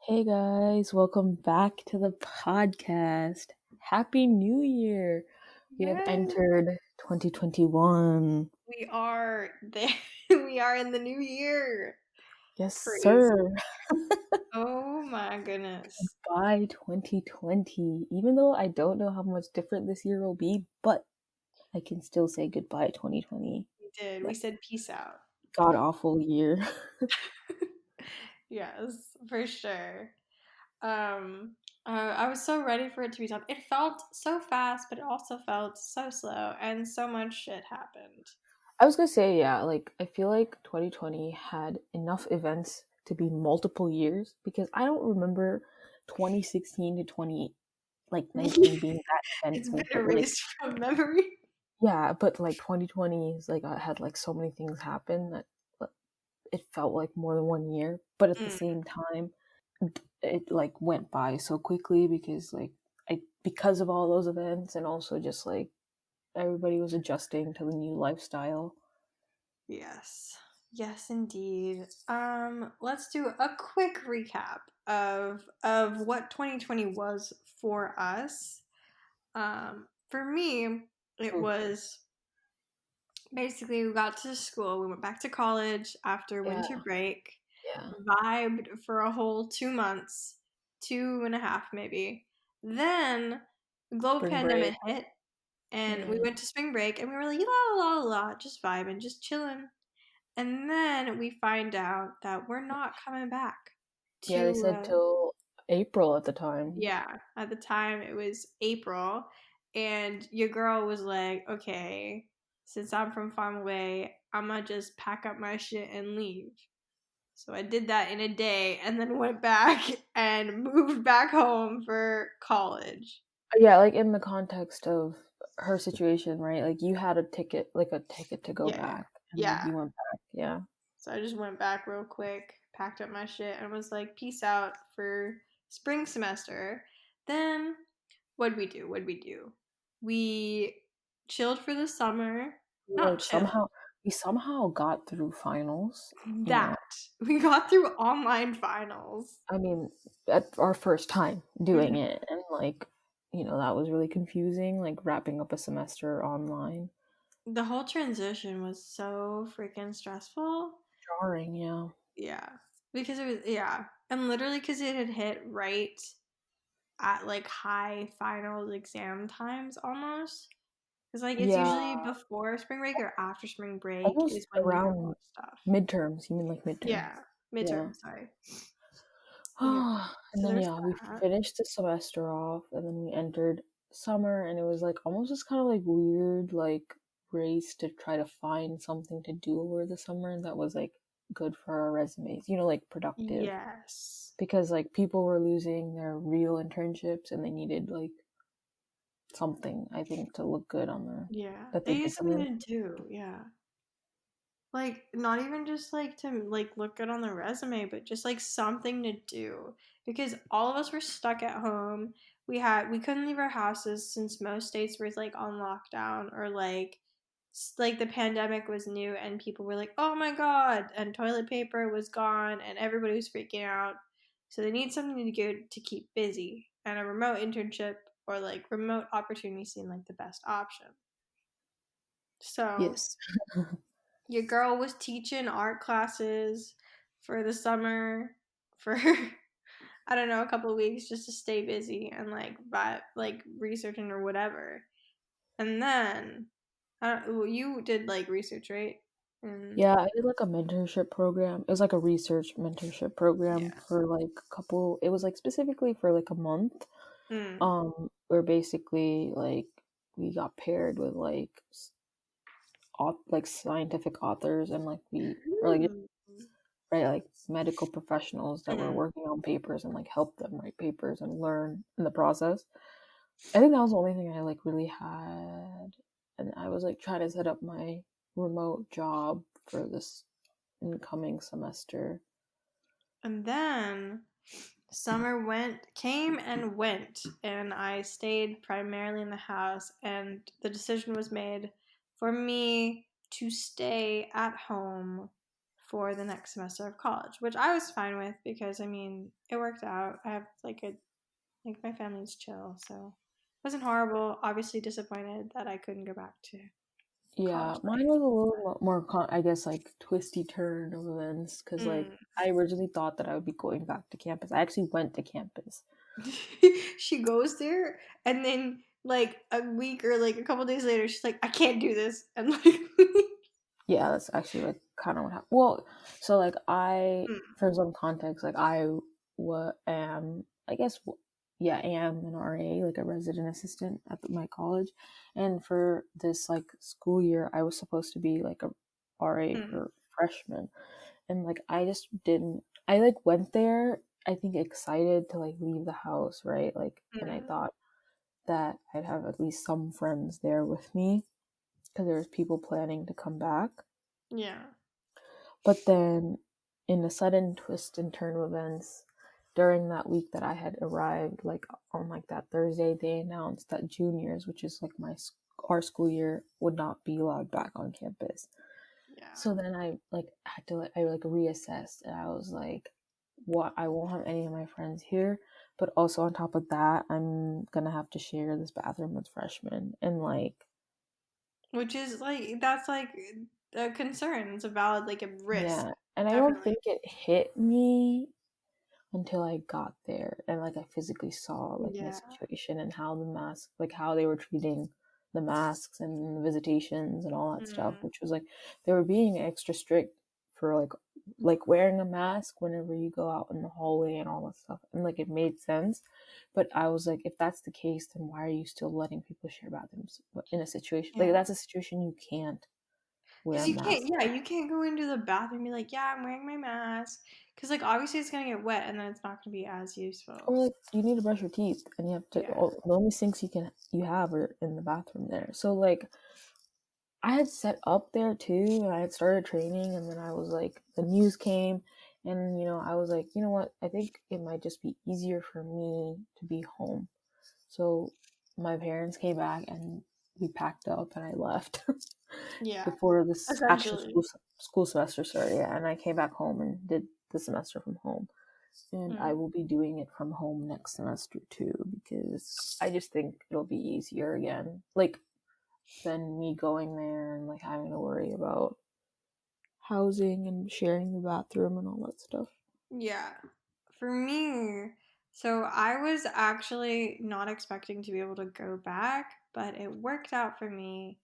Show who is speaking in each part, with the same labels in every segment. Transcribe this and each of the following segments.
Speaker 1: Hey guys, welcome back to the podcast. Happy New Year! We have
Speaker 2: Yes,
Speaker 1: entered 2021.
Speaker 2: we are there. We are in the new year.
Speaker 1: Yes,
Speaker 2: Crazy.
Speaker 1: sir.
Speaker 2: Oh my goodness.
Speaker 1: By 2020. Even though I don't know how much different this year will be, but I can still say goodbye 2020.
Speaker 2: We did. We
Speaker 1: That
Speaker 2: said peace out.
Speaker 1: god awful year.
Speaker 2: Yes, for sure. I was so ready for it to be done. It felt so fast, but it also felt so slow, and so much shit happened.
Speaker 1: I was gonna say, yeah, like, I feel like 2020 had enough events to be multiple years because I don't remember 2016 to 20 like 19 being that
Speaker 2: It's
Speaker 1: eventful,
Speaker 2: been
Speaker 1: but like
Speaker 2: erased from memory.
Speaker 1: yeah, but like 2020 is like I had like so many things happen that it felt like more than 1 year, but at the
Speaker 2: Mm,
Speaker 1: same time it like went by so quickly because like I because of all those events and also just like everybody was adjusting to the new lifestyle.
Speaker 2: yes. Yes, indeed. Let's do a quick recap of what 2020 was for us. For me, it
Speaker 1: Mm.
Speaker 2: was basically we got to school, we went back to college after
Speaker 1: Yeah,
Speaker 2: winter break,
Speaker 1: yeah.
Speaker 2: vibed for a whole 2 months, 2.5 maybe. Then the global
Speaker 1: Spring break.
Speaker 2: pandemic hit, and we
Speaker 1: Yeah.
Speaker 2: went to spring break, and we were like la la la la, just vibing, just chilling. And then we find out that we're not coming back
Speaker 1: Yeah, they
Speaker 2: to,
Speaker 1: said till April at the time.
Speaker 2: yeah, at the time it was April. And your girl was like, okay, since I'm from far away, I'm gonna just pack up my shit and leave. So I did that in a day and then went back and moved back home for college.
Speaker 1: Yeah, like in the context of her situation, right? Like you had a ticket to go
Speaker 2: Yeah.
Speaker 1: back, and like
Speaker 2: Yeah.
Speaker 1: you went back. Yeah,
Speaker 2: So I just went back real quick, packed up my shit, and was like, peace out for spring semester. Then, what'd we do? What'd we do? We chilled for the summer.
Speaker 1: we
Speaker 2: Not
Speaker 1: like
Speaker 2: chilled.
Speaker 1: somehow got through finals. You
Speaker 2: That.
Speaker 1: know,
Speaker 2: We got through online finals.
Speaker 1: I mean, at our first time doing
Speaker 2: Mhm.
Speaker 1: it, and like, that was really confusing. Like wrapping up a semester online,
Speaker 2: The whole transition was so freaking stressful.
Speaker 1: jarring. Yeah,
Speaker 2: Yeah. Because it was, yeah. And literally, because it had hit right at like high finals exam times almost. Because, like, it's
Speaker 1: yeah,
Speaker 2: usually before spring break or after spring break
Speaker 1: almost
Speaker 2: is when we have a lot
Speaker 1: around
Speaker 2: of stuff.
Speaker 1: midterms. You mean like midterms?
Speaker 2: Yeah.
Speaker 1: Yeah.
Speaker 2: Midterm, sorry. Yeah.
Speaker 1: And
Speaker 2: So
Speaker 1: then
Speaker 2: there's
Speaker 1: yeah, we
Speaker 2: that.
Speaker 1: finished the semester off, and then we entered summer, and it was like almost just kind of like weird, like race to try to find something to do over the summer that was like good for our resumes, like productive,
Speaker 2: Yes.
Speaker 1: because like people were losing their real internships, and they needed like something, I think, to look good on their
Speaker 2: Yeah.
Speaker 1: that
Speaker 2: They
Speaker 1: they
Speaker 2: need
Speaker 1: did something.
Speaker 2: something to do. Yeah. Like, not even just like to like look good on the resume, but just like something to do. Because all of us were stuck at home. We couldn't leave our houses since most states were like on lockdown, or like the pandemic was new and people were like, "Oh my god," and toilet paper was gone and everybody was freaking out. So they need something to do to keep busy. And a remote internship or like remote opportunity seemed like the best option. So
Speaker 1: Yes.
Speaker 2: your girl was teaching art classes for the summer for I don't know, a couple of weeks just to stay busy and like researching or whatever. And then I don't, well, you did like research, right? And
Speaker 1: Yeah, I did like a mentorship program. It was like a research mentorship program
Speaker 2: yeah.
Speaker 1: for like a couple, it was like specifically for like a month.
Speaker 2: Mm.
Speaker 1: Where basically like we got paired with like like scientific authors, and like we or like
Speaker 2: Ooh.
Speaker 1: right, like medical professionals that were
Speaker 2: Mm.
Speaker 1: working on papers, and like help them write papers and learn in the process. I think that was the only thing I like really had, and I was like trying to set up my remote job for this incoming semester.
Speaker 2: And then summer came and went, and I stayed primarily in the house, and the decision was made for me to stay at home for the next semester of college, which I was fine with because I mean it worked out. I have like my family's chill, so it wasn't horrible. Obviously disappointed that I couldn't go back to college
Speaker 1: Yeah, mine
Speaker 2: life.
Speaker 1: was a little more, I guess, like twisty turn of events because, like,
Speaker 2: Mm.
Speaker 1: I originally thought that I would be going back to campus. I actually went to campus.
Speaker 2: She goes there and then like a week or like a couple days later she's like, I can't do this, and like
Speaker 1: Yeah, that's actually like kind of what happened. Well, so like
Speaker 2: mm,
Speaker 1: for some context, like am, I guess, yeah, am an RA, like a resident assistant at my college, and for this like school year, I was supposed to be like a RA
Speaker 2: mm,
Speaker 1: for freshmen, and like I just didn't. I like went there, I think excited to like leave the house, right? Like, and I
Speaker 2: mm,
Speaker 1: thought that I'd have at least some friends there with me because there was people planning to come back.
Speaker 2: yeah.
Speaker 1: But then, in a sudden twist and turn of events, during that week that I had arrived, like on like that Thursday, they announced that juniors, which is like our school year, would not be allowed back on campus.
Speaker 2: Yeah.
Speaker 1: So then I like had to I like reassessed, and I was like, "What? I won't have any of my friends here." But also on top of that, I'm gonna have to share this bathroom with freshmen, and like,
Speaker 2: Which is like that's like a concern. It's a valid like a risk.
Speaker 1: yeah. And I don't
Speaker 2: Definitely.
Speaker 1: think it hit me until I got there and like I physically saw like the
Speaker 2: Yeah.
Speaker 1: situation and how the mask, like how they were treating the masks and the visitations and all that stuff,
Speaker 2: Mm,
Speaker 1: which was like they were being extra strict for like wearing a mask whenever you go out in the hallway and all that stuff, and like it made sense. But I was like, if that's the case, then why are you still letting people share bathrooms in a situation like
Speaker 2: yeah.
Speaker 1: that's a situation you can't wear
Speaker 2: Because
Speaker 1: a
Speaker 2: you can't,
Speaker 1: mask?
Speaker 2: yeah, you can't go into the bathroom and be like, yeah, I'm wearing my mask. Because, like, obviously it's going to get wet and then it's not going to be as useful.
Speaker 1: Or like you need to brush your teeth and you have to
Speaker 2: Yeah.
Speaker 1: the only sinks you have are in the bathroom there. So like I had set up there too and I had started training, and then I was like the news came, and I was like, you know what? I think it might just be easier for me to be home. So my parents came back and we packed up and I left
Speaker 2: Yeah.
Speaker 1: before this actual
Speaker 2: Essentially.
Speaker 1: school semester started. Yeah, and I came back home and did the semester from home, and I
Speaker 2: Mm.
Speaker 1: will be doing it from home next semester too because I just think it'll be easier again. Like than me going there and like having to worry about housing and sharing the bathroom and all that stuff.
Speaker 2: Yeah. For me, so I was actually not expecting to be able to go back, but it worked out for me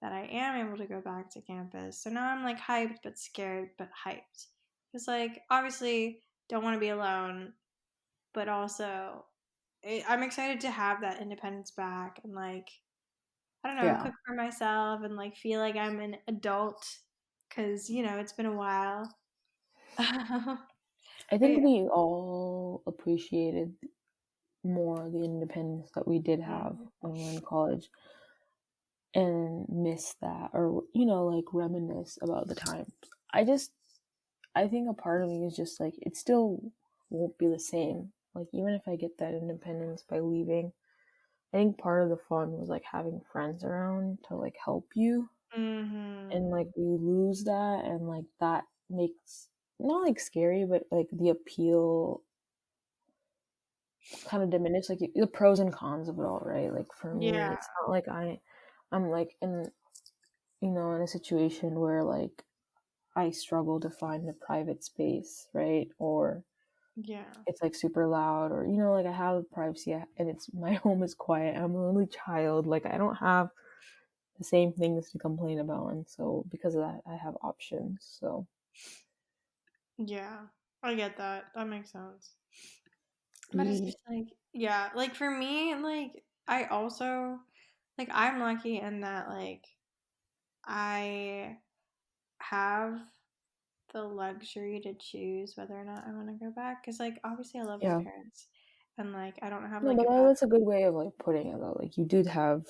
Speaker 2: that I am able to go back to campus. So now I'm like hyped but scared but hyped. Because, like, obviously, don't want to be alone, but also I'm excited to have that independence back and, like, I don't know,
Speaker 1: Yeah.
Speaker 2: cook for myself and like feel like I'm an adult because it's been a while.
Speaker 1: I think
Speaker 2: I,
Speaker 1: we all appreciated more the independence that we did have
Speaker 2: mm,
Speaker 1: when we were in college and miss that, or like reminisce about the time. I think a part of me is just like it still won't be the same. Like even if I get that independence by leaving, I think part of the fun was like having friends around to like help you,
Speaker 2: mm-hmm.
Speaker 1: and like we lose that, and like that makes not like scary, but like the appeal kind of diminish, like the pros and cons of it all, right? Like for me,
Speaker 2: Yeah,
Speaker 1: it's not like I'm like in a situation where like I struggle to find a private space, right? Or
Speaker 2: yeah,
Speaker 1: it's like super loud, or like I have privacy and it's my home is quiet. I'm an only child. Like I don't have the same things to complain about, and so because of that, I have options. So
Speaker 2: yeah. I get that. That makes sense. But it's
Speaker 1: we,
Speaker 2: just like, yeah, like for me, like I also like I'm lucky in that like I have the luxury to choose whether or not I want to go back because like obviously I love my
Speaker 1: yeah,
Speaker 2: parents and like I don't have
Speaker 1: no,
Speaker 2: like
Speaker 1: but
Speaker 2: a bad
Speaker 1: that's a good way of like putting it though. Like you did have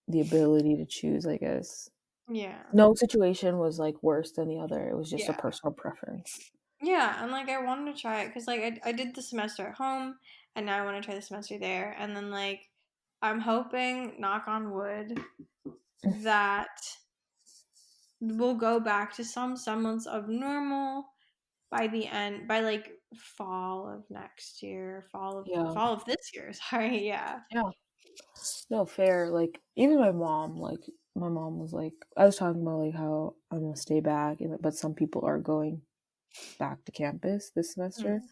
Speaker 1: the ability to choose, I guess.
Speaker 2: yeah.
Speaker 1: No situation was like worse than the other. It was just a
Speaker 2: Yeah.
Speaker 1: personal preference.
Speaker 2: Yeah, and like I wanted to try it because like I did the semester at home and now I want to try the semester there. And then like I'm hoping, knock on wood, that we'll go back to some semblance of normal by the end, by like fall of next year,
Speaker 1: Yeah.
Speaker 2: fall of this year. Sorry, yeah.
Speaker 1: Yeah. No, fair. Like, even my mom was like, I was talking about like how I'm gonna stay back, and but some people are going back to campus this semester.
Speaker 2: Mm,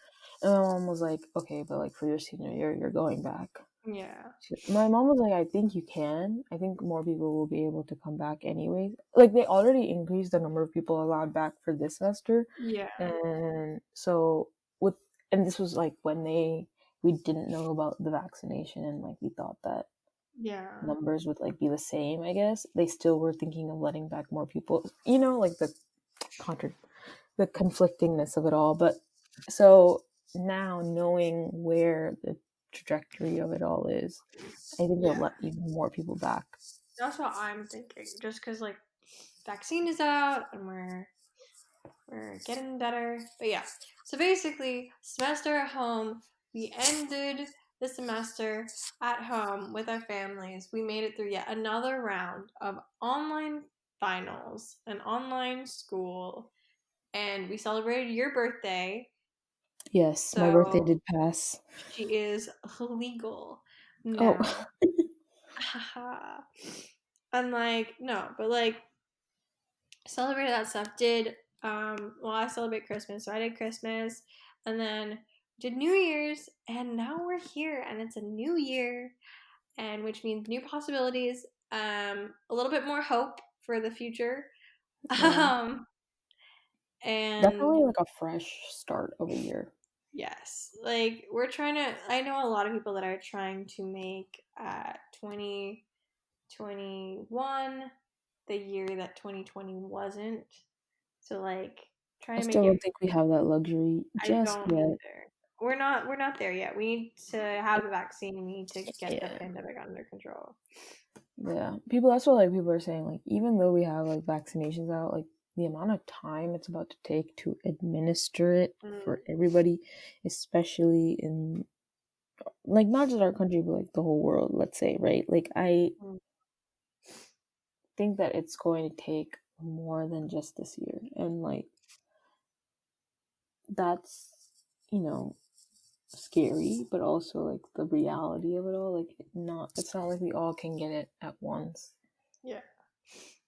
Speaker 1: And my mom was like, okay, but like for your senior year, you're going back.
Speaker 2: yeah,
Speaker 1: My mom was like, I think you can. I think more people will be able to come back anyways. Like, they already increased the number of people allowed back for this semester.
Speaker 2: yeah,
Speaker 1: And so, with, and this was like when we didn't know about the vaccination, and like we thought that
Speaker 2: yeah,
Speaker 1: numbers would like be the same, I guess. They still were thinking of letting back more people, like contra- the conflictingness of it all. But so now, knowing where the trajectory of it all is, I think they'll
Speaker 2: yeah.
Speaker 1: let even more people back.
Speaker 2: That's what I'm thinking. Just because like vaccine is out and we're getting better. But yeah. So basically, semester at home. We ended the semester at home with our families. We made it through yet another round of online finals and online school, and we celebrated your birthday.
Speaker 1: Yes, my birthday
Speaker 2: So
Speaker 1: did pass.
Speaker 2: she is legal
Speaker 1: Oh,
Speaker 2: now. And like, no, but like, celebrated that stuff. Well, I celebrate Christmas, so I did Christmas, and then did New Year's, and now we're here, and it's a new year, and which means new possibilities, a little bit more hope for the future,
Speaker 1: yeah.
Speaker 2: um, and
Speaker 1: Definitely like a fresh start of a year.
Speaker 2: yes, like we're trying to. I know a lot of people that are trying to make 2021 the year that 2020 wasn't. So like
Speaker 1: I
Speaker 2: trying to make
Speaker 1: still don't
Speaker 2: it.
Speaker 1: think we have that luxury
Speaker 2: I
Speaker 1: just
Speaker 2: don't
Speaker 1: yet.
Speaker 2: either. We're not there yet. We need to have the vaccine. We need to get the
Speaker 1: Yeah.
Speaker 2: pandemic under control.
Speaker 1: Yeah. People, that's what like people are saying. Like, even though we have like vaccinations out, like the amount of time it's about to take to administer it
Speaker 2: Mm,
Speaker 1: for everybody, especially in like not just our country, but like the whole world, let's say, right? Like, I
Speaker 2: mm,
Speaker 1: think that it's going to take more than just this year. And like, that's, you know, scary, but also like the reality of it all. Like, it's not like we all can get it at once.
Speaker 2: yeah.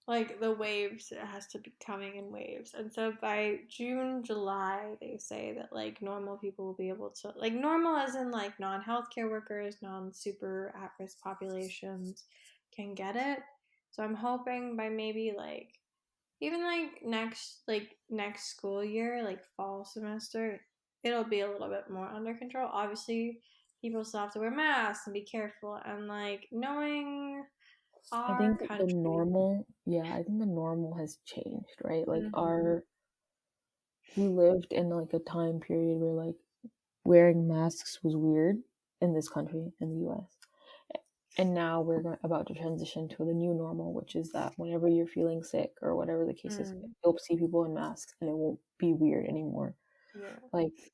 Speaker 2: Like the waves, it has to be coming in waves. And so by June, July, they say that like normal people will be able to, like normal as in like non healthcare workers, non super at risk populations can get it. So I'm hoping by maybe like even like next school year, like fall semester, it'll be a little bit more under control. Obviously, people still have to wear masks and be careful, and like knowing
Speaker 1: I
Speaker 2: our
Speaker 1: think the
Speaker 2: country.
Speaker 1: normal, yeah, I think the normal has changed, right? Like,
Speaker 2: Mm-hmm.
Speaker 1: we lived in like a time period where like wearing masks was weird in this country, in the US. And now about to transition to the new normal, which is that whenever you're feeling sick or whatever the case is,
Speaker 2: Mm,
Speaker 1: you'll see people in masks and it won't be weird anymore.
Speaker 2: yeah.
Speaker 1: Like,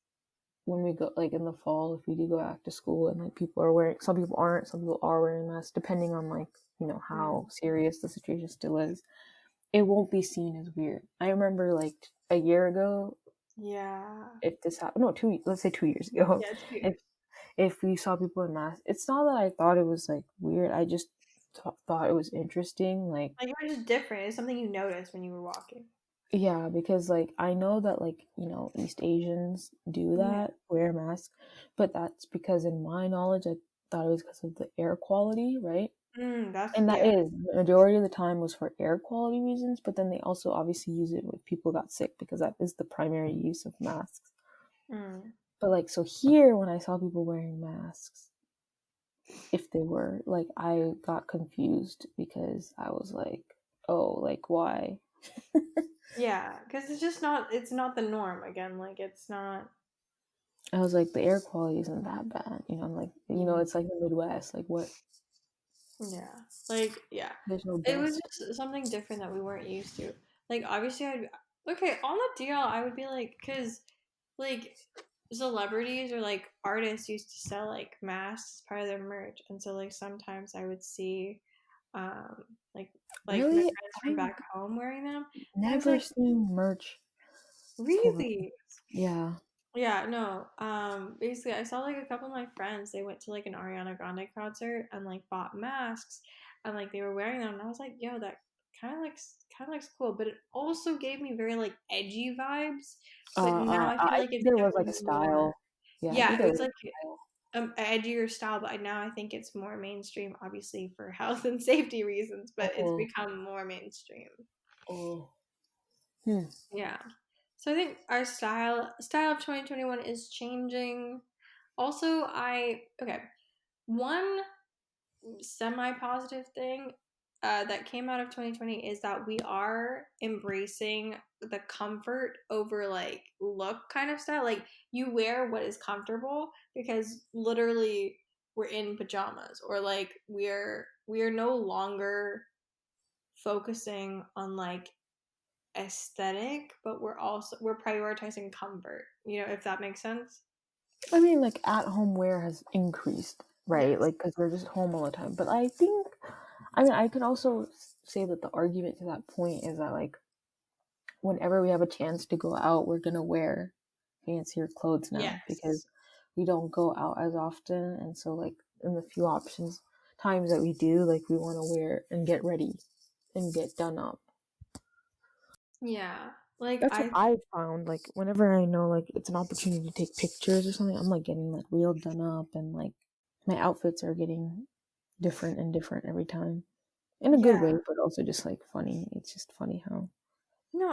Speaker 1: when we go, like in the fall, if we do go back to school and like people are wearing, some people aren't, some people are wearing masks, depending on like, how
Speaker 2: Mm,
Speaker 1: serious the situation still is, it won't be seen as weird. I remember like a year ago,
Speaker 2: yeah.
Speaker 1: if this happened, no, let's say 2 years ago,
Speaker 2: Yeah, it's
Speaker 1: if
Speaker 2: weird.
Speaker 1: we saw people in masks, it's not that I thought it was like weird. I just thought it was interesting. Like,
Speaker 2: Like it was just different. It's something you noticed when you were walking.
Speaker 1: yeah, because like I know that like East Asians do
Speaker 2: Yeah.
Speaker 1: that, wear masks, but that's because in my knowledge, I thought it was because of the air quality, right?
Speaker 2: That's
Speaker 1: And that
Speaker 2: yeah.
Speaker 1: is the majority of the time was for air quality reasons, but then they also obviously use it when people got sick because that is the primary use of masks.
Speaker 2: Mm,
Speaker 1: But like, so here, when I saw people wearing masks, if they were like, I got confused because I was like, oh, like, why?
Speaker 2: yeah, because it's just not. It's not the norm again. Like it's not.
Speaker 1: I was like, the air quality isn't that bad. I'm like,
Speaker 2: Mm,
Speaker 1: it's like the Midwest. Like, what?
Speaker 2: yeah. Like yeah.
Speaker 1: There's no
Speaker 2: It was
Speaker 1: dust.
Speaker 2: just something different that we weren't used to. Like obviously, I'd okay on the deal. I would be like, because like celebrities or like artists used to sell like masks as part of their merch, and so like sometimes I would see um, like my
Speaker 1: Really?
Speaker 2: friends from
Speaker 1: I
Speaker 2: back home wearing them. And I was
Speaker 1: never
Speaker 2: like,
Speaker 1: seen merch for
Speaker 2: really?
Speaker 1: yeah.
Speaker 2: Yeah, no. Basically, I saw like a couple of my friends. They went to like an Ariana Grande concert and like bought masks, and like they were wearing them. And I was like, yo, that kind of looks cool. But it also gave me very like edgy vibes. But now I feel
Speaker 1: I
Speaker 2: like
Speaker 1: think
Speaker 2: it's
Speaker 1: there was like a
Speaker 2: becoming more.
Speaker 1: style. Yeah, I
Speaker 2: Yeah,
Speaker 1: think
Speaker 2: it
Speaker 1: there
Speaker 2: was
Speaker 1: was
Speaker 2: like
Speaker 1: a style.
Speaker 2: edgier style. But now I think it's more mainstream, obviously for health and safety reasons. But it's
Speaker 1: Oh,
Speaker 2: become more mainstream.
Speaker 1: oh. Hmm.
Speaker 2: Yeah. So I think our style of 2021 is changing. Also, one semi positive thing that came out of 2020 is that we are embracing the comfort over like look kind of style. Like you wear what is comfortable because literally we're in pajamas, or like we are no longer focusing on like aesthetic, but we're prioritizing comfort. If that makes sense.
Speaker 1: I mean, like at home wear has increased, right?
Speaker 2: Yes.
Speaker 1: Like because we're just home all the time. But I think, I mean, I could also say that the argument to that point is that like whenever we have a chance to go out, we're gonna wear fancier clothes now because
Speaker 2: Yes.
Speaker 1: we don't go out as often, and so like in the few options times that we do, like we want to wear and get ready and get done up.
Speaker 2: Yeah. Like
Speaker 1: That's what I found. Like whenever I know like it's an opportunity to take pictures or something, I'm like getting like real done up and like my outfits are getting different every time. In a good
Speaker 2: yeah.
Speaker 1: way, but also just like funny. It's just funny how
Speaker 2: No,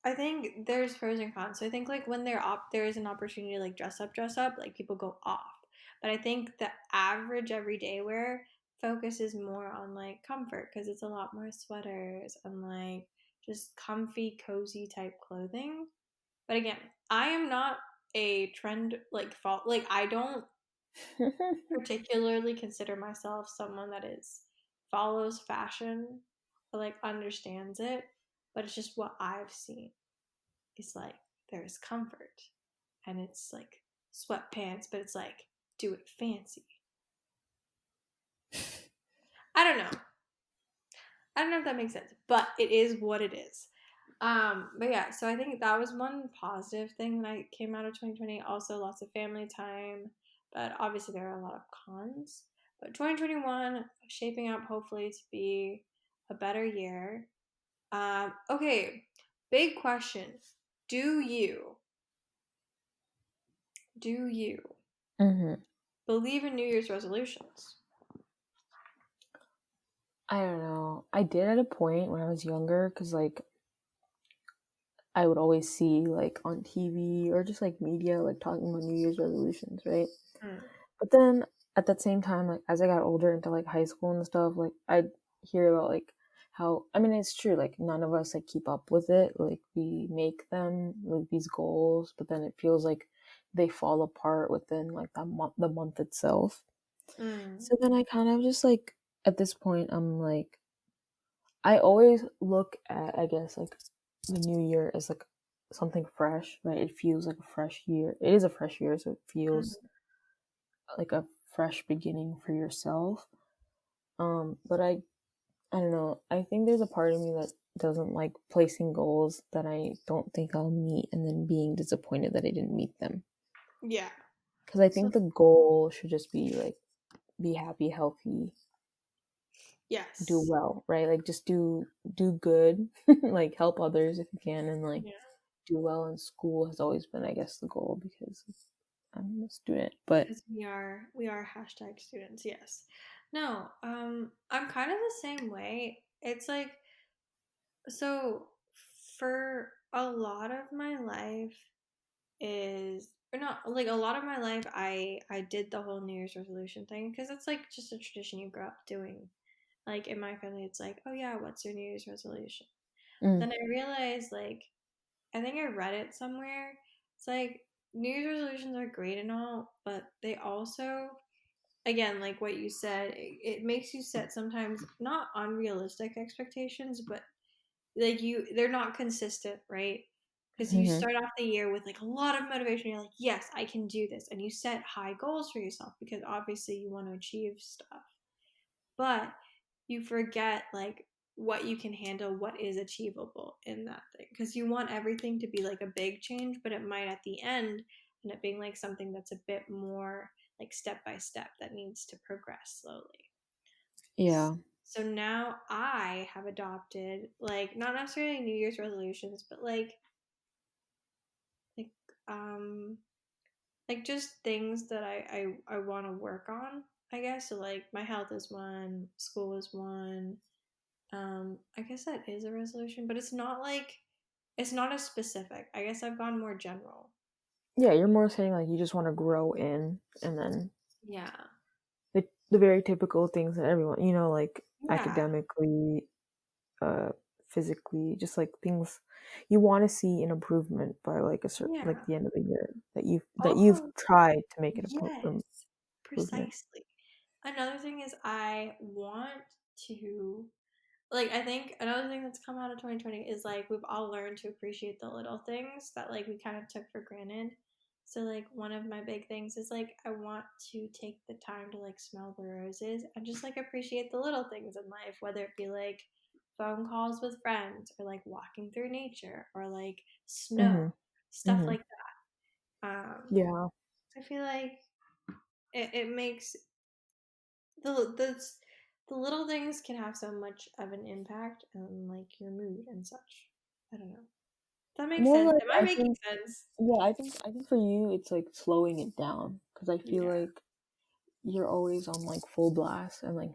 Speaker 2: I think there's pros and cons. So I think like when there is an opportunity to like dress up, like people go off. But I think the average everyday wear focuses more on like comfort because it's a lot more sweaters and like just comfy, cozy type clothing. But again, I am not a trend like fault. Like I don't particularly consider myself someone that is follows fashion or like understands it, but it's just what I've seen. It's like there's comfort and it's like sweatpants, but it's like do it fancy. I don't know. I don't know if that makes sense, but it is what it is. But yeah, so I think that was one positive thing that came out of 2020. Also, lots of family time, but obviously there are a lot of cons. But 2021 shaping up hopefully to be a better year. Okay, big question: Do you do you
Speaker 1: hmm
Speaker 2: believe in New Year's resolutions?
Speaker 1: I don't know. I did at a point when I was younger because like I would always see like on TV or just like media like talking about New Year's resolutions, right?
Speaker 2: Mm,
Speaker 1: But then at that same time, like as I got older into like high school and stuff, like I'd hear about like how I mean it's true, like none of us like keep up with it. Like we make them like these goals, but then it feels like they fall apart within like the month itself.
Speaker 2: mm,
Speaker 1: So then I kind of just like at this point I'm like I always look at I guess like the new year as like something fresh, right? It feels like a fresh year. It is a fresh year, so it feels
Speaker 2: mm.
Speaker 1: like a fresh beginning for yourself. But I don't know. I think there's a part of me that doesn't like placing goals that I don't think I'll meet and then being disappointed that I didn't meet them.
Speaker 2: Yeah.
Speaker 1: Because I
Speaker 2: So
Speaker 1: think the goal should just be like be happy, healthy, do
Speaker 2: yes.
Speaker 1: well, right? Like just do good, like help others if you can, and like
Speaker 2: Yeah.
Speaker 1: do well in school has always been, I guess, the goal because I'm a student. But
Speaker 2: Because we are hashtag students, yes. No, I'm kind of the same way. It's like so for a lot of my life is or not like a lot of my life I did the whole New Year's resolution thing because it's like just a tradition you grow up doing. Like in my family it's like, oh yeah, what's your New Year's resolution?
Speaker 1: mm,
Speaker 2: Then I realized like I think I read it somewhere. It's like New Year's resolutions are great and all, but they also again, like what you said, it makes you set sometimes not unrealistic expectations, but like they're not consistent, right? Because you
Speaker 1: mhm.
Speaker 2: start off the year with like a lot of motivation. You're like, yes, I can do this. And you set high goals for yourself because obviously you want to achieve stuff. but you forget like what you can handle, what is achievable in that thing. Because you want everything to be like a big change, but it might at the end end up being like something that's a bit more like step by step that needs to progress slowly.
Speaker 1: Yeah.
Speaker 2: So now I have adopted like not necessarily New Year's resolutions, but like um like just things that I want to work on, I guess. So like my health is one, school is one. I guess that is a resolution, but it's not as specific. I guess I've gone more general.
Speaker 1: Yeah, you're more saying like you just want to grow in, and then
Speaker 2: Yeah.
Speaker 1: the very typical things that everyone, like
Speaker 2: Yeah.
Speaker 1: academically, uh, physically, just like things you want to see an improvement by like a certain, like
Speaker 2: Yeah.
Speaker 1: the end of the year that you've
Speaker 2: Also,
Speaker 1: tried to make an
Speaker 2: yes,
Speaker 1: improvement.
Speaker 2: precisely. Another thing is I want to like I think another thing that's come out of 2020 is like we've all learned to appreciate the little things that like we kind of took for granted. So like one of my big things is like I want to take the time to like smell the roses and just like appreciate the little things in life, whether it be like phone calls with friends or like walking through nature or like snow,
Speaker 1: Mhm.
Speaker 2: stuff
Speaker 1: Mhm.
Speaker 2: like that.
Speaker 1: Yeah.
Speaker 2: I feel like it makes the the little things can have so much of an impact on like your mood and such. I don't know. That makes
Speaker 1: More
Speaker 2: sense.
Speaker 1: like
Speaker 2: Am I
Speaker 1: I
Speaker 2: making
Speaker 1: think
Speaker 2: sense?
Speaker 1: yeah, I think for you it's like slowing it down because I feel
Speaker 2: Yeah.
Speaker 1: like you're always on like full blast and like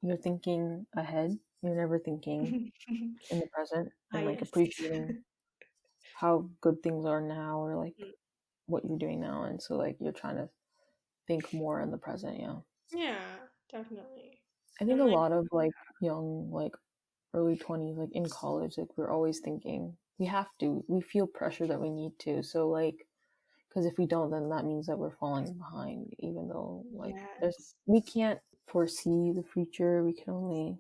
Speaker 1: you're thinking ahead. You're never thinking in the present
Speaker 2: Ah,
Speaker 1: and like
Speaker 2: yes.
Speaker 1: appreciating how good things are now or like what you're doing now, and so like you're trying to think more in the present. Yeah,
Speaker 2: Yeah, definitely.
Speaker 1: I think
Speaker 2: And
Speaker 1: a
Speaker 2: like,
Speaker 1: lot of like young, like early 20s, like in college, like we're always thinking we feel pressure that we need to, so like because if we don't, then that means that we're falling behind, even though like
Speaker 2: yes.
Speaker 1: we can't foresee the future, we can only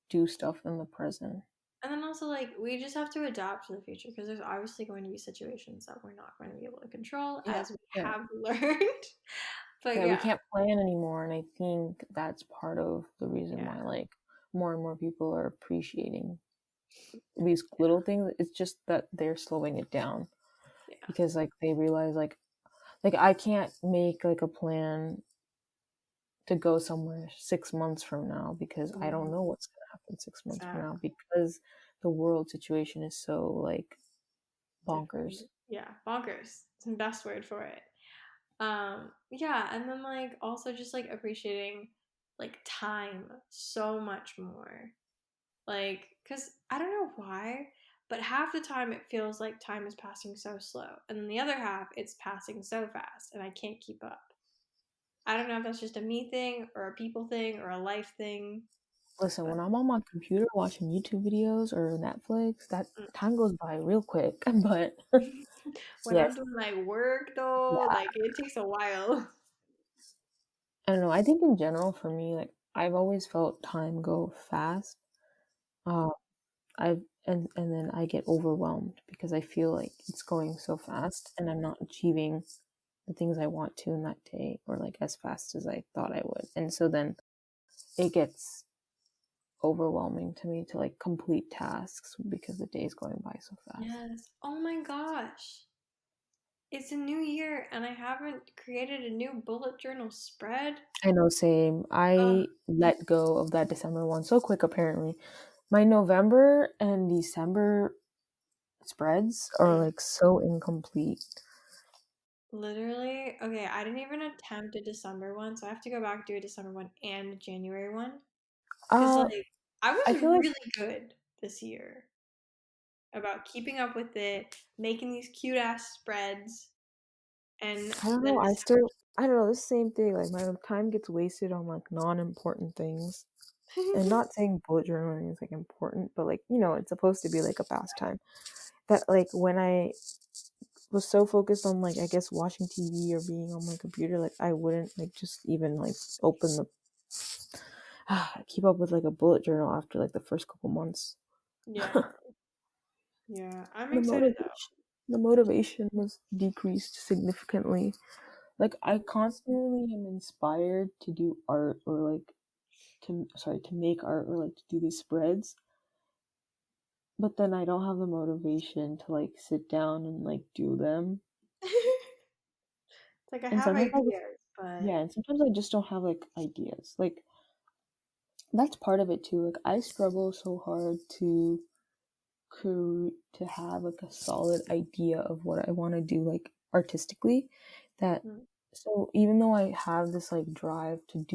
Speaker 1: do stuff in the present.
Speaker 2: And then also like we just have to adapt to the future because there's obviously going to be situations that we're not going to be able to control
Speaker 1: Yeah,
Speaker 2: as we
Speaker 1: yeah,
Speaker 2: have learned. But
Speaker 1: yeah, we
Speaker 2: yeah,
Speaker 1: can't plan anymore, and I think that's part of the reason
Speaker 2: yeah,
Speaker 1: why like more and more people are appreciating these little things. It's just that they're slowing it down
Speaker 2: yeah.
Speaker 1: because like they realize like I can't make like a plan to go somewhere 6 months from now because I don't
Speaker 2: Mhm.
Speaker 1: know what's gonna happen 6 months from now
Speaker 2: Exactly.
Speaker 1: because the world situation is so like bonkers.
Speaker 2: Different. Yeah, bonkers. It's the best word for it. Yeah, and then like also just like appreciating like time so much more. Like, cause I don't know why, but half the time it feels like time is passing so slow, and then the other half it's passing so fast, and I can't keep up. I don't know if that's just a me thing or a people thing or a life thing,
Speaker 1: Listen,
Speaker 2: but
Speaker 1: when I'm on my computer watching YouTube videos or Netflix, that
Speaker 2: mm.
Speaker 1: time goes by real quick. But
Speaker 2: When I'm
Speaker 1: yes,
Speaker 2: doing like work though,
Speaker 1: yeah,
Speaker 2: like it takes a while.
Speaker 1: I don't know. I think in general for me, like I've always felt time go fast. Uh, and then I get overwhelmed because I feel like it's going so fast and I'm not achieving the things I want to in that day or like as fast as I thought I would. And so then it gets overwhelming to me to like complete tasks because the day is going by so fast.
Speaker 2: Yes. Oh my gosh. It's a new year and I haven't created a new bullet journal spread.
Speaker 1: I know, same.
Speaker 2: Ugh.
Speaker 1: I let go of that December one so quick, apparently. My November and December spreads are
Speaker 2: Mm.
Speaker 1: like so incomplete.
Speaker 2: Literally, okay, I didn't even attempt a December one, so I have to go back do a December one and a January one. Cause
Speaker 1: Uh,
Speaker 2: like I
Speaker 1: I
Speaker 2: was
Speaker 1: feel like
Speaker 2: really good this year about keeping up with it, making these cute ass spreads, and
Speaker 1: I don't
Speaker 2: then
Speaker 1: know.
Speaker 2: December.
Speaker 1: I don't know. The same thing. Like my time gets wasted on like non-important things. And not saying bullet journaling is like important, but like it's supposed to be like a pastime. That like when I was so focused on like I guess watching TV or being on my computer, like I wouldn't like just even like open the keep up with like a bullet journal after like the first couple months.
Speaker 2: Yeah, yeah, I'm
Speaker 1: The
Speaker 2: excited though.
Speaker 1: motivation was decreased significantly. Like I constantly am inspired to do art or like to make art or like to do these spreads, but then I don't have the motivation to like sit down and like do them.
Speaker 2: It's like I
Speaker 1: And
Speaker 2: have
Speaker 1: sometimes I just
Speaker 2: ideas, but
Speaker 1: yeah, and sometimes I just don't have like ideas. Like that's part of it too. Like I struggle so hard to have like a solid idea of what I want to do like artistically, that
Speaker 2: mm,
Speaker 1: so even though I have this like drive to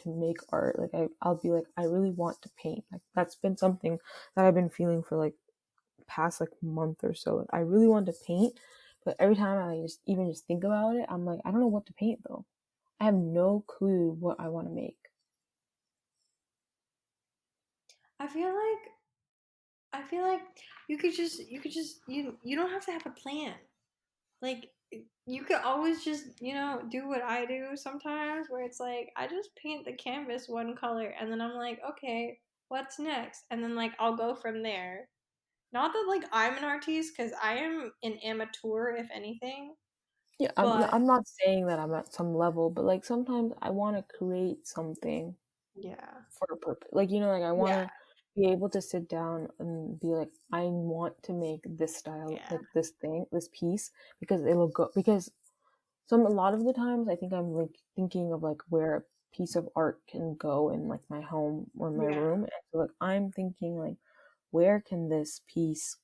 Speaker 1: make art, like I'll be like I really want to paint. Like that's been something that I've been feeling for like past like month or so. Like I really want to paint, but every time I just think about it, I'm like I don't know what to paint though. I have no clue what I want to make.
Speaker 2: I feel like I feel like you don't have to have a plan. Like you could always just, do what I do sometimes where it's like I just paint the canvas one color and then I'm like, "Okay, what's next?" And then like I'll go from there. Not that like I'm an artist cuz I am an amateur if anything,
Speaker 1: Yeah,
Speaker 2: but
Speaker 1: I'm not saying that I'm at some level, but like sometimes I want to create something
Speaker 2: yeah.
Speaker 1: for a purpose. Like, like I want
Speaker 2: Yeah.
Speaker 1: to be able to sit down and be like, I want to make this style,
Speaker 2: Yeah.
Speaker 1: like this thing, this piece, because it'll go. Because a lot of the times I think I'm like thinking of like where a piece of art can go in like my home or my
Speaker 2: Yeah.
Speaker 1: room. And so like I'm thinking like, where can this piece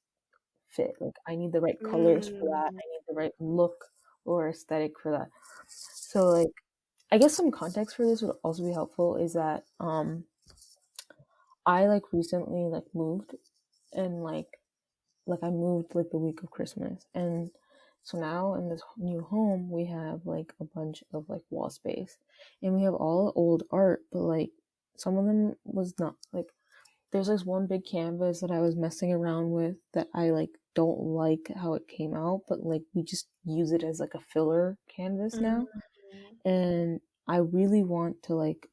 Speaker 1: fit? Like I need the right colors for that.
Speaker 2: Mm,
Speaker 1: I need the right look or aesthetic for that. So like I guess some context for this would also be helpful is that I like recently like moved and like I moved like the week of Christmas, and so now in this new home we have like a bunch of like wall space, and we have all old art, but like some of them was not like there's this one big canvas that I was messing around with that I like don't like how it came out, but like we just use it as like a filler canvas now,
Speaker 2: mm,
Speaker 1: and I really want to like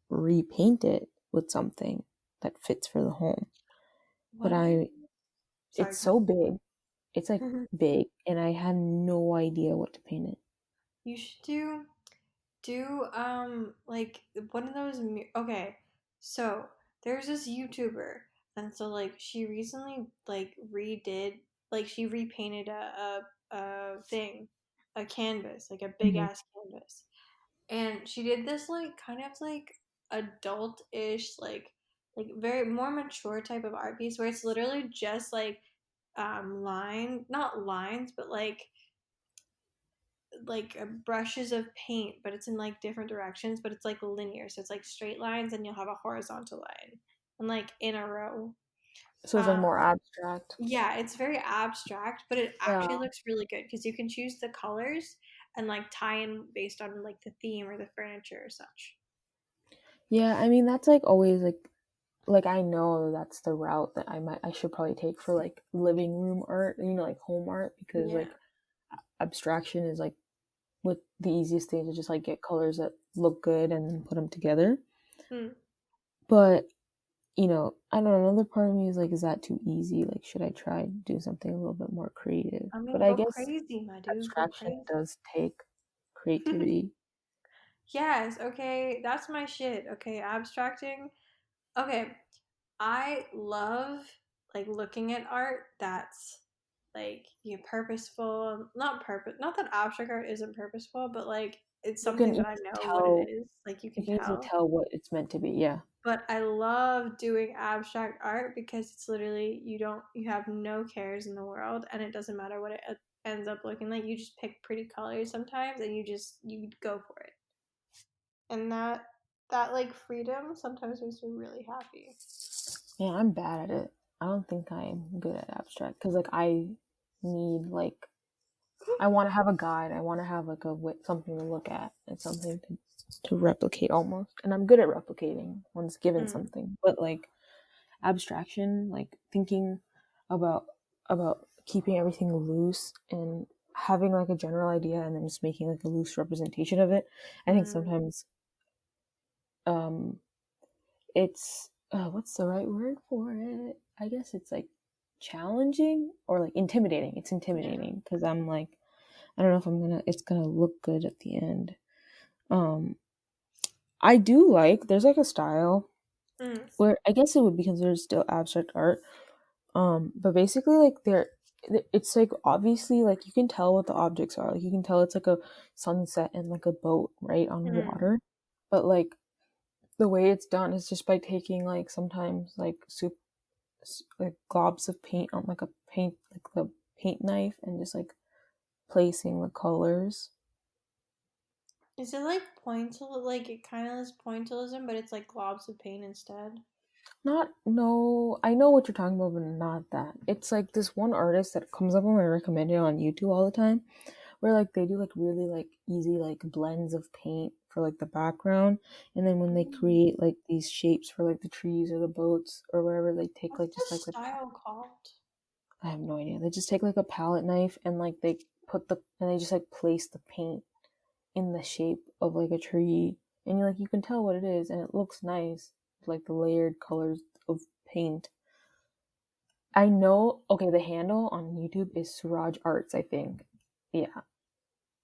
Speaker 1: repaint it with something that fits for the home. But
Speaker 2: what if sorry,
Speaker 1: it's
Speaker 2: go
Speaker 1: so big. It's like
Speaker 2: ahead.
Speaker 1: big, and I had no idea what to paint it.
Speaker 2: You should do like one of those okay, so there's this YouTuber, and so like she recently like redid like she repainted a thing, a canvas, like a big
Speaker 1: Mhm.
Speaker 2: ass canvas, and she did this like kind of like adult-ish like very more mature type of art piece where it's literally just like line not lines but like brushes of paint, but it's in like different directions, but it's like linear. So it's like straight lines and you'll have a horizontal line and like in a row.
Speaker 1: So it's like
Speaker 2: Um,
Speaker 1: more abstract.
Speaker 2: yeah, it's very abstract, but it
Speaker 1: Yeah.
Speaker 2: actually looks really good because you can choose the colors and like tie in based on like the theme or the furniture or such.
Speaker 1: Yeah, I mean that's like always like I know that's the route that I should probably take for like living room art, like home art because
Speaker 2: Yeah.
Speaker 1: like abstraction is like with the easiest thing to just like get colors that look good and then put them together.
Speaker 2: Hmm.
Speaker 1: But I don't know, another part of me is like, is that too easy? Like, should I try to do something a little bit more creative?
Speaker 2: I
Speaker 1: But
Speaker 2: mean,
Speaker 1: I
Speaker 2: go
Speaker 1: guess
Speaker 2: crazy, my dude. Go
Speaker 1: abstraction
Speaker 2: crazy.
Speaker 1: does take creativity.
Speaker 2: Yes. Okay. That's my shit. Okay. Abstracting. Okay. I love like looking at art that's like purposeful, not that abstract art isn't purposeful, but like it's
Speaker 1: You can
Speaker 2: something that I know what it
Speaker 1: tell
Speaker 2: is. Like you
Speaker 1: you
Speaker 2: can
Speaker 1: can easily
Speaker 2: tell.
Speaker 1: tell what it's meant to be. Yeah.
Speaker 2: But I love doing abstract art because it's literally you have no cares in the world and it doesn't matter what it ends up looking like. You just pick pretty colors sometimes and you go for it. And that like freedom sometimes makes me really happy.
Speaker 1: Yeah, I'm bad at it. I don't think I'm good at abstract because like I need like I want to have a guide. I want to have like something to look at and something to replicate almost. And I'm good at replicating once given
Speaker 2: Mm,
Speaker 1: something. But like abstraction, like thinking about keeping everything loose and having like a general idea and then just making like a loose representation of it. I think
Speaker 2: mm,
Speaker 1: sometimes um it's what's the right word for it? I guess it's like challenging or like intimidating. It's
Speaker 2: yeah.
Speaker 1: intimidating because I'm like I don't know if it's gonna look good at the end. Um I do like there's like a style
Speaker 2: Mm.
Speaker 1: where I guess it would be considered still abstract art. But basically like it's like obviously like you can tell what the objects are. Like you can tell it's like a sunset and like a boat, right, on
Speaker 2: Mm.
Speaker 1: water. But like the way it's done is just by taking like sometimes like like globs of paint on like a paint like the paint knife and just like placing the colors.
Speaker 2: Is it like pointil? Like it kind of is pointillism, but it's like globs of paint instead.
Speaker 1: Not no, I know what you're talking about, but not that. It's like this one artist that comes up when I recommend it on YouTube all the time, where like they do like really like easy like blends of paint for like the background, and then when they
Speaker 2: Mm.
Speaker 1: create like these shapes for like the trees or the boats or wherever, they take
Speaker 2: What's
Speaker 1: like
Speaker 2: the
Speaker 1: just like
Speaker 2: style called?
Speaker 1: I have no idea. They just take like a palette knife and like they just like place the paint in the shape of like a tree, and you can tell what it is, and it looks nice, like the layered colors of paint. I know. Okay, the handle on YouTube is Suraj Arts, I think. Yeah,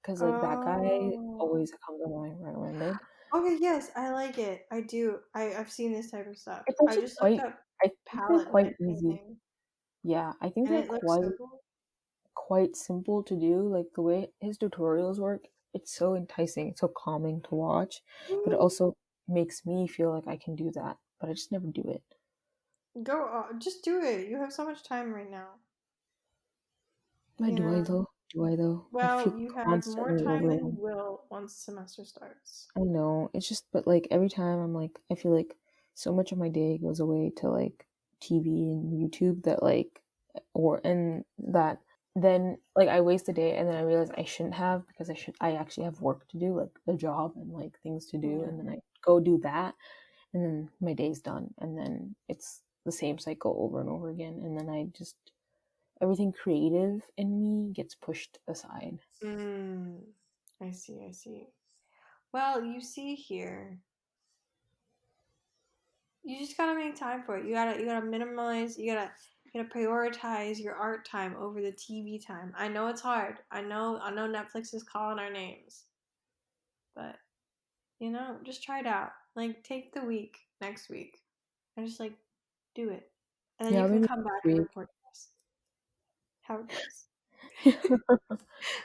Speaker 1: because like that guy
Speaker 2: Oh.
Speaker 1: always comes on my recommended.
Speaker 2: Okay, yes, I like it. I do. I've seen this type of stuff.
Speaker 1: It's
Speaker 2: I
Speaker 1: actually
Speaker 2: just looked
Speaker 1: quite.
Speaker 2: up
Speaker 1: I think they're
Speaker 2: palette
Speaker 1: quite
Speaker 2: knife
Speaker 1: easy.
Speaker 2: painting,
Speaker 1: Yeah, I think
Speaker 2: and
Speaker 1: they're
Speaker 2: it looks
Speaker 1: quite
Speaker 2: so cool.
Speaker 1: quite simple to do. Like the way his tutorials work, it's so enticing, it's so calming to watch, but it
Speaker 2: Mm.
Speaker 1: also makes me feel like I can do that, but I just never do it.
Speaker 2: Go, just do it. You have so much time right now.
Speaker 1: But
Speaker 2: You
Speaker 1: do I
Speaker 2: know.
Speaker 1: though? Do I though? I feel
Speaker 2: Well, you have more
Speaker 1: constantly
Speaker 2: time than you
Speaker 1: overwhelmed.
Speaker 2: will once semester starts.
Speaker 1: I know. It's just, but like every time I'm like, I feel like so much of my day goes away to like TV and YouTube that like, or, and that then like I waste the day and then I realize I shouldn't have because I actually have work to do, like the job and like things to do. And then
Speaker 2: Mm.
Speaker 1: I go do that and then my day's done. And then it's the same cycle over and over again. And then everything creative in me gets pushed aside.
Speaker 2: Mm. I see, I see. Well, you see here, you just gotta make time for it. You gotta minimize. You gotta prioritize your art time over the TV time. I know it's hard. I know Netflix is calling our names, but just try it out. Like take the week next week and just like do it, and then you
Speaker 1: Yeah,
Speaker 2: can
Speaker 1: maybe
Speaker 2: come back
Speaker 1: next
Speaker 2: and
Speaker 1: week.
Speaker 2: report to us how it goes.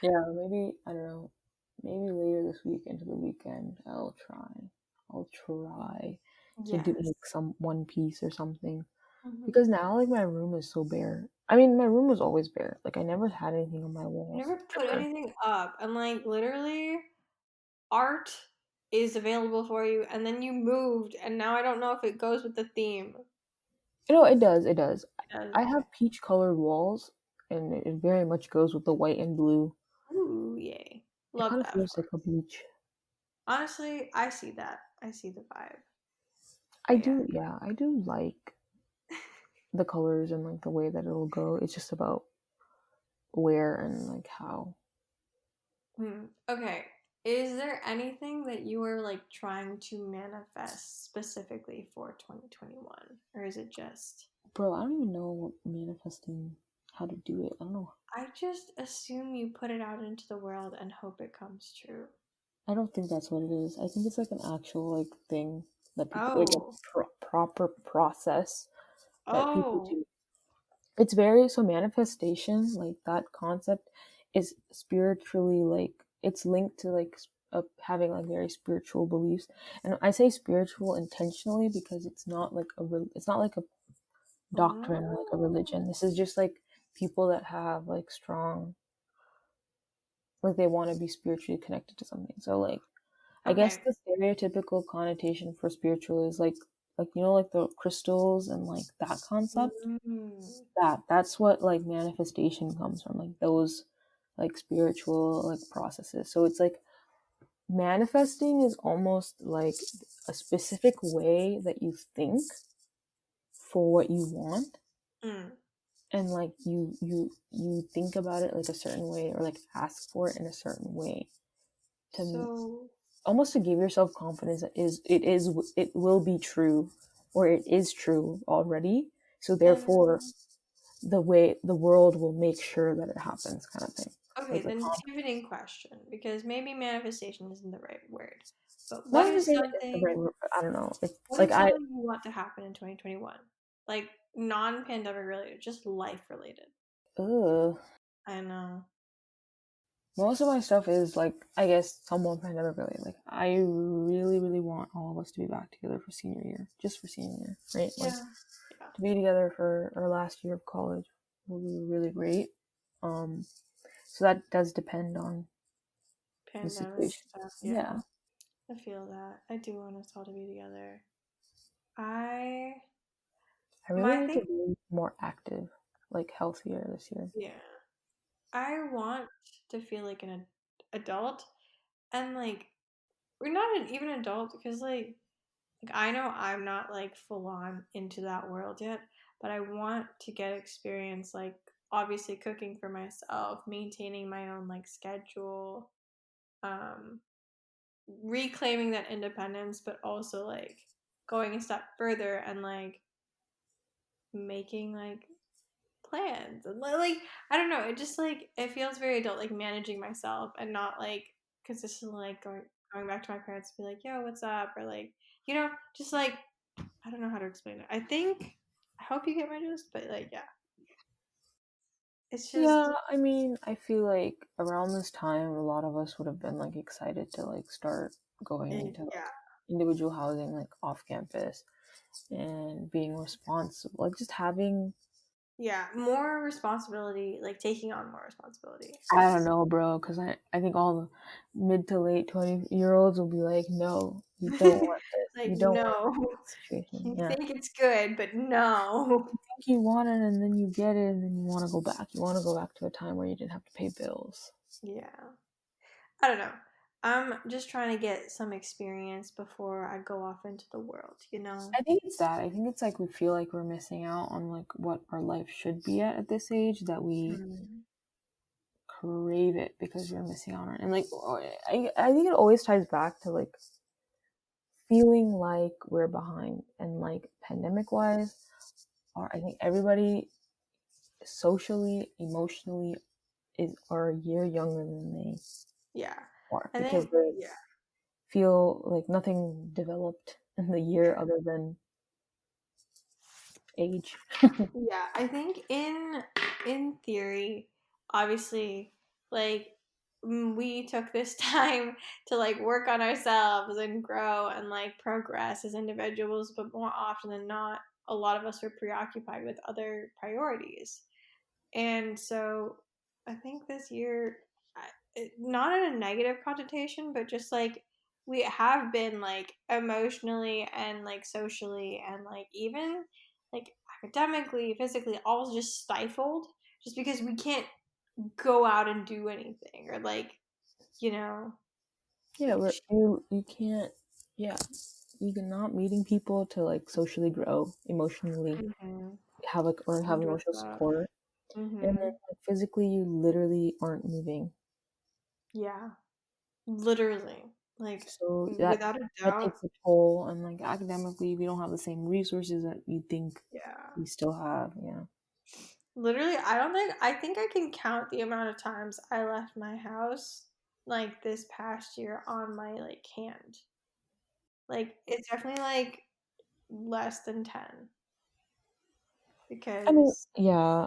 Speaker 1: Yeah, maybe I don't know. Maybe later this week into the weekend, I'll try. I'll try to do
Speaker 2: Yes.
Speaker 1: make some one piece or something.
Speaker 2: Hmm.
Speaker 1: Because now like my room is so bare. I mean, my room was always bare. Like I never had anything on my
Speaker 2: You
Speaker 1: walls.
Speaker 2: never put
Speaker 1: Ever.
Speaker 2: anything up, and like literally, art is available for you, and then you moved, and now I don't know if it goes with the theme.
Speaker 1: No, it does. It does.
Speaker 2: It does,
Speaker 1: I
Speaker 2: okay.
Speaker 1: have peach colored walls, and it very much goes with the white and blue.
Speaker 2: Ooh, yay.
Speaker 1: It
Speaker 2: Love
Speaker 1: kind of
Speaker 2: that
Speaker 1: feels
Speaker 2: for
Speaker 1: like a beach.
Speaker 2: you. Honestly, I see that. I see the vibe.
Speaker 1: I
Speaker 2: But yeah.
Speaker 1: do. Yeah, I do like the colors and like the way that it'll go. It's just about where and like how.
Speaker 2: Hmm. Okay. Is there anything that you are like trying to manifest specifically for 2021? Or is it just,
Speaker 1: Bro, I don't even know what manifesting how to do it. I don't know.
Speaker 2: I just assume you put it out into the world and hope it comes true?
Speaker 1: I don't think that's what it is. I think it's like an actual like thing that people like a
Speaker 2: Oh.
Speaker 1: proper process that people
Speaker 2: Oh.
Speaker 1: do. It's very so manifestation like that concept is spiritually like it's linked to like having like very spiritual beliefs. And I say spiritual intentionally because it's not like a doctrine or like a religion.
Speaker 2: Oh.
Speaker 1: This is just like people that have like strong like they want to be spiritually connected to something. So like I guess
Speaker 2: Okay.
Speaker 1: the stereotypical connotation for spiritual is like like the crystals and like that concept.
Speaker 2: Mm.
Speaker 1: That's what like manifestation comes from, like those like spiritual like processes. So it's like manifesting is almost like a specific way that you think for what you want,
Speaker 2: Mm.
Speaker 1: and like you think about it like a certain way or like ask for it in a certain way to
Speaker 2: So,
Speaker 1: almost to give yourself confidence that it will be true or it is true already, so therefore
Speaker 2: and
Speaker 1: the way the world will make sure that it happens kind of thing.
Speaker 2: Okay,
Speaker 1: like a
Speaker 2: then
Speaker 1: calm.
Speaker 2: pivoting question, because maybe manifestation isn't the right word. But
Speaker 1: Manifestation is the right word, but I don't know. It's
Speaker 2: what
Speaker 1: like
Speaker 2: is something you want to happen in 2021? Like non-pandemic related, just life related.
Speaker 1: ugh.
Speaker 2: I know.
Speaker 1: Most of my stuff is like, I guess, somewhat pandemic related. Like, I really, really want all of us to be back together for senior year, just for senior year, right? Like,
Speaker 2: Yeah. Yeah.
Speaker 1: to be together for our last year of college will be really great. Um, so that does depend on the
Speaker 2: Pandemic
Speaker 1: situation.
Speaker 2: stuff, yeah.
Speaker 1: Yeah,
Speaker 2: I feel that. I do want us all to be together. I
Speaker 1: I really
Speaker 2: my
Speaker 1: need to
Speaker 2: thing,
Speaker 1: be more active, like healthier this year.
Speaker 2: yeah. I want to feel like an adult, and like we're not even adult because like I know I'm not like full on into that world yet, but I want to get experience like obviously cooking for myself, maintaining my own like schedule, um reclaiming that independence, but also like going a step further and like making like plans and like I don't know, it just like it feels very adult, like managing myself and not like consistently like going back to my parents to be like, yo, what's up? Or like, just like I don't know how to explain it. I hope you get my gist, but like yeah. It's
Speaker 1: Yeah,
Speaker 2: just
Speaker 1: I mean, I feel like around this time, a lot of us would have been like excited to like start going into like
Speaker 2: yeah.
Speaker 1: individual housing, like off campus, and being responsible, like just having.
Speaker 2: Yeah, more responsibility, like taking on more responsibility.
Speaker 1: I don't know, bro, because I think all the mid to late 20-year-olds will be like, no, you don't want this.
Speaker 2: Like
Speaker 1: You don't want
Speaker 2: no.
Speaker 1: this situation.
Speaker 2: You
Speaker 1: Yeah.
Speaker 2: think it's good, but no.
Speaker 1: You think you want it and then you get it and then you want to go back. You want to go back to a time where you didn't have to pay bills.
Speaker 2: Yeah. I don't know. I'm just trying to get some experience before I go off into the world.
Speaker 1: I think it's that. I think it's like we feel like we're missing out on like what our life should be at this age, that we
Speaker 2: Mm.
Speaker 1: crave it because we're missing out on it. And like I think it always ties back to like feeling like we're behind, and like pandemic wise, or I think everybody socially, emotionally is are a year younger than they
Speaker 2: Yeah.
Speaker 1: are,
Speaker 2: I
Speaker 1: because
Speaker 2: think,
Speaker 1: they
Speaker 2: yeah.
Speaker 1: feel like nothing developed in the year other than age.
Speaker 2: Yeah, I think in theory, obviously, like we took this time to like work on ourselves and grow and like progress as individuals, but more often than not, a lot of us are preoccupied with other priorities. And so I think this year, not in a negative connotation, but just like we have been like emotionally and like socially and like even like academically, physically, all just stifled just because we can't go out and do anything or like, you know,
Speaker 1: Yeah,
Speaker 2: like,
Speaker 1: where you can't. Yeah, you're not meeting people to like socially grow, emotionally
Speaker 2: mm-hmm,
Speaker 1: have like or have
Speaker 2: enjoy
Speaker 1: emotional
Speaker 2: that.
Speaker 1: support, and then
Speaker 2: Mm-hmm.
Speaker 1: like, physically you literally aren't moving.
Speaker 2: Yeah, literally, like
Speaker 1: So
Speaker 2: without a
Speaker 1: that
Speaker 2: doubt.
Speaker 1: takes a toll, and like academically, we don't have the same resources that you think
Speaker 2: Yeah.
Speaker 1: we still have. Yeah.
Speaker 2: Literally, I think I can count the amount of times I left my house like this past year on my like hand. Like it's definitely like less than 10
Speaker 1: I mean,
Speaker 2: because
Speaker 1: yeah,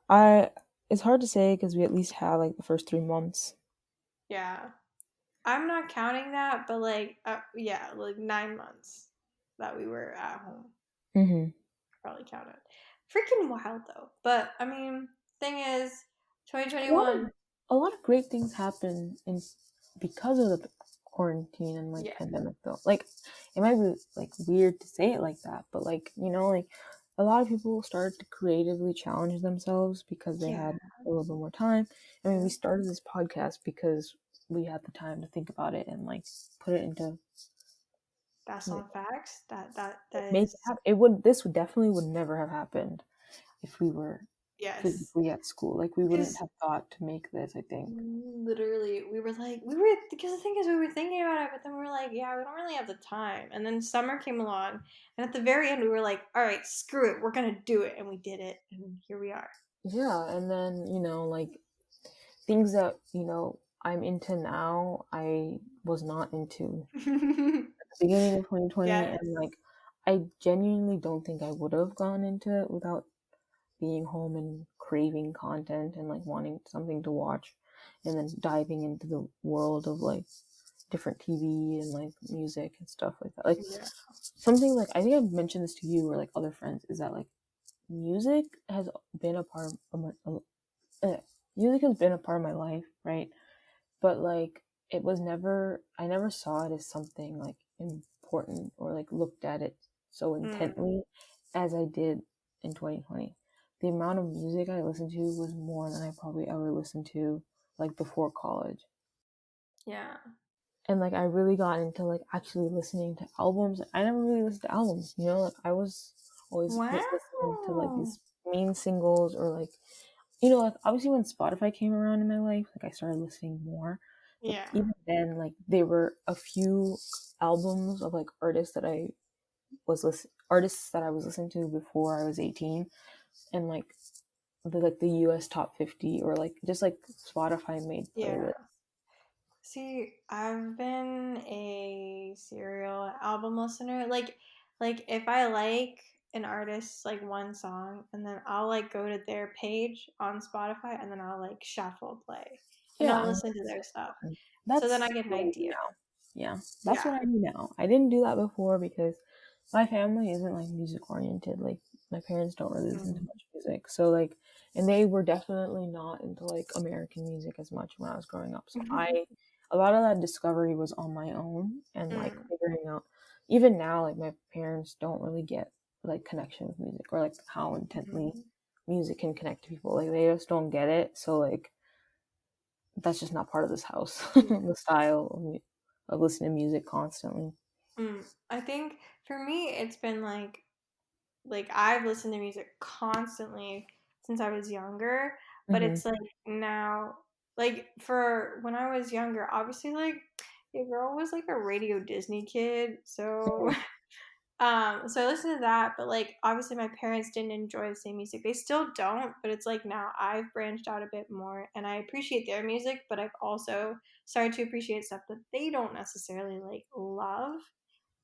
Speaker 1: I it's hard to say because we at least had like the first 3 months.
Speaker 2: yeah, I'm not counting that, but like yeah, like 9 months that we were at home.
Speaker 1: Mm-hmm.
Speaker 2: Probably count it. Freaking wild though. But I mean, thing is
Speaker 1: A lot of
Speaker 2: 2021,
Speaker 1: great things happen in because of the quarantine and like
Speaker 2: yeah.
Speaker 1: pandemic though. Like it might be like weird to say it like that, but like like a lot of people started to creatively challenge themselves because they
Speaker 2: Yeah.
Speaker 1: had a little bit more time. I mean,
Speaker 2: Yeah.
Speaker 1: we started this podcast because we had the time to think about it and like put it into
Speaker 2: That's
Speaker 1: you know,
Speaker 2: on facts. That
Speaker 1: make it
Speaker 2: is
Speaker 1: happen. It would this would definitely would never have happened if we were
Speaker 2: yes.
Speaker 1: physically at school. Like we wouldn't
Speaker 2: Because
Speaker 1: have thought to make this, I think.
Speaker 2: literally, we were because the thing is, we were thinking about it, but then we were like, yeah, we don't really have the time. And then summer came along, and at the very end, we were like, all right, screw it, we're gonna do it, and we did it, and here we are.
Speaker 1: Yeah, and then, like things that, I'm into now, I was not into at the beginning of 2020,
Speaker 2: Yes.
Speaker 1: and like I genuinely don't think I would have gone into it without being home and craving content and like wanting something to watch and then diving into the world of like different TV and like music and stuff like that. Like
Speaker 2: Yeah.
Speaker 1: something like I think I've mentioned this to you or like other friends is that like music has been a part of uh, music has been a part of my life, right? But like it was never I never saw it as something like important or like looked at it so
Speaker 2: Mm,
Speaker 1: intently as I did in 2020. The amount of music I listened to was more than I probably ever listened to like before college.
Speaker 2: yeah.
Speaker 1: And like I really got into like actually listening to albums. I never really listened to albums, like I was always listening to like
Speaker 2: Wow.
Speaker 1: these main singles or like like obviously when Spotify came around in my life, like I started listening more. But
Speaker 2: Yeah.
Speaker 1: even then, like there were a few albums of like artists that I was listening to before I was 18, and like the US top 50 or like just like Spotify made
Speaker 2: Yeah.
Speaker 1: playlists.
Speaker 2: See, I've been a serial album listener. Like if I like an artist like one song and then I'll like go to their page on Spotify and then I'll like shuffle play and I'll
Speaker 1: Yeah,
Speaker 2: listen to their stuff. So then I
Speaker 1: that's
Speaker 2: get an
Speaker 1: what I do
Speaker 2: idea.
Speaker 1: now. Yeah, that's
Speaker 2: Yeah.
Speaker 1: what I do now. I didn't do that before because my family isn't like music oriented. Like my parents don't really listen to
Speaker 2: Mm.
Speaker 1: much music. So like and they were definitely not into like American music as much when I was growing up. So I a lot of that discovery was on my own and like
Speaker 2: Mm.
Speaker 1: figuring out even now like my parents don't really get like connection with music or like how intently
Speaker 2: Mm.
Speaker 1: music can connect to people. Like they just don't get it. So like that's just not part of this house.
Speaker 2: Yeah.
Speaker 1: The style of listening to music constantly.
Speaker 2: Mm. I think for me it's been like I've listened to music constantly since I was younger, but
Speaker 1: Hmm.
Speaker 2: it's like now like for when I was younger, obviously like your girl was like a Radio Disney kid, so so I listened to that, but like obviously my parents didn't enjoy the same music. They still don't, but it's like now I've branched out a bit more and I appreciate their music, but I've also started to appreciate stuff that they don't necessarily like love,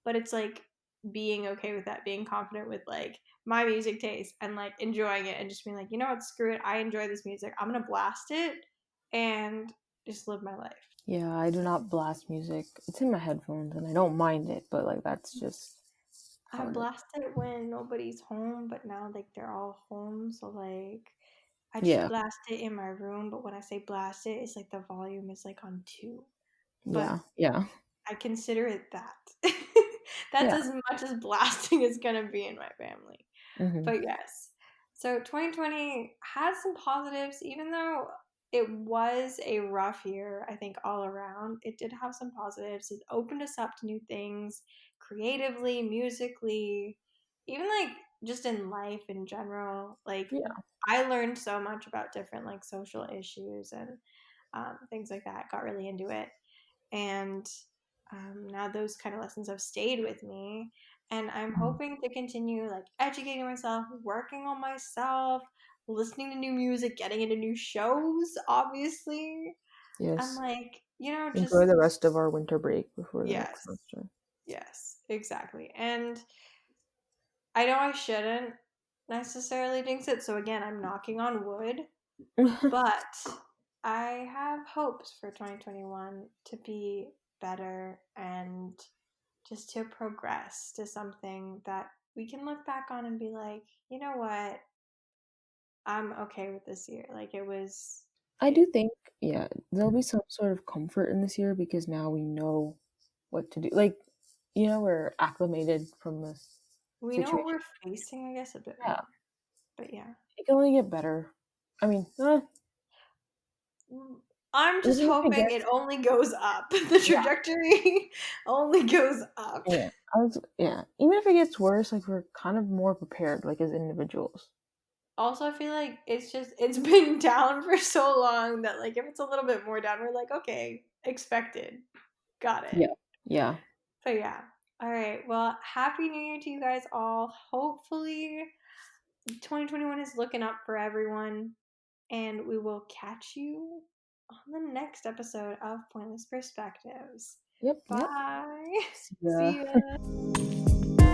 Speaker 2: but it's like being okay with that, being confident with like my music taste and like enjoying it and just being like, you know what, screw it, I enjoy this music, I'm gonna blast it and just live my life.
Speaker 1: Yeah, I do not blast music. It's in my headphones and I don't mind it, but like that's just
Speaker 2: I
Speaker 1: how it is.
Speaker 2: blast it when nobody's home, but now like they're all home, so like I just
Speaker 1: Yeah,
Speaker 2: blast it in my room, but when I say blast it, it's like the volume is like on two, but
Speaker 1: yeah, yeah,
Speaker 2: I consider it that. That's
Speaker 1: yeah.
Speaker 2: as much as blasting is gonna be in my family.
Speaker 1: Hmm.
Speaker 2: But yes. So 2020 had some positives, even though it was a rough year, I think, all around. It did have some positives. It opened us up to new things creatively, musically, even like just in life in general. Like,
Speaker 1: Yeah,
Speaker 2: I learned so much about different like social issues and things like that. Got really into it. And now those kind of lessons have stayed with me. And I'm
Speaker 1: mhm.
Speaker 2: hoping to continue like educating myself, working on myself, listening to new music, getting into new shows, obviously. And
Speaker 1: Yes.
Speaker 2: like,
Speaker 1: Enjoy
Speaker 2: just
Speaker 1: the rest of our winter break before the next
Speaker 2: yes,
Speaker 1: semester.
Speaker 2: yes, exactly. And I know I shouldn't necessarily jinx it. So again, I'm knocking on wood, but I have hopes for 2021 to be better and just to progress to something that we can look back on and be like, you know what, I'm okay with this year. Like it was,
Speaker 1: I
Speaker 2: it,
Speaker 1: do think, yeah, there'll be some sort of comfort in this year because now we know what to do. Like, we're acclimated from the
Speaker 2: we know what
Speaker 1: situation.
Speaker 2: we're facing, I guess, a bit
Speaker 1: Yeah,
Speaker 2: more. But yeah,
Speaker 1: it can only get better. I mean,
Speaker 2: I'm just
Speaker 1: even if it
Speaker 2: hoping it
Speaker 1: gets,
Speaker 2: only goes up. The
Speaker 1: yeah,
Speaker 2: trajectory only goes up.
Speaker 1: yeah, even if it gets worse, like we're kind of more prepared, like as individuals.
Speaker 2: Also, I feel like it's been down for so long that like if it's a little bit more down, we're like, okay, expected. Got it.
Speaker 1: Yeah, yeah.
Speaker 2: But yeah. All right. Well, happy new year to you guys all. Hopefully 2021 is looking up for everyone and we will catch you on the next episode of Pointless Perspectives.
Speaker 1: Yep, yep.
Speaker 2: Bye.
Speaker 1: See
Speaker 2: See
Speaker 1: ya.
Speaker 2: ya.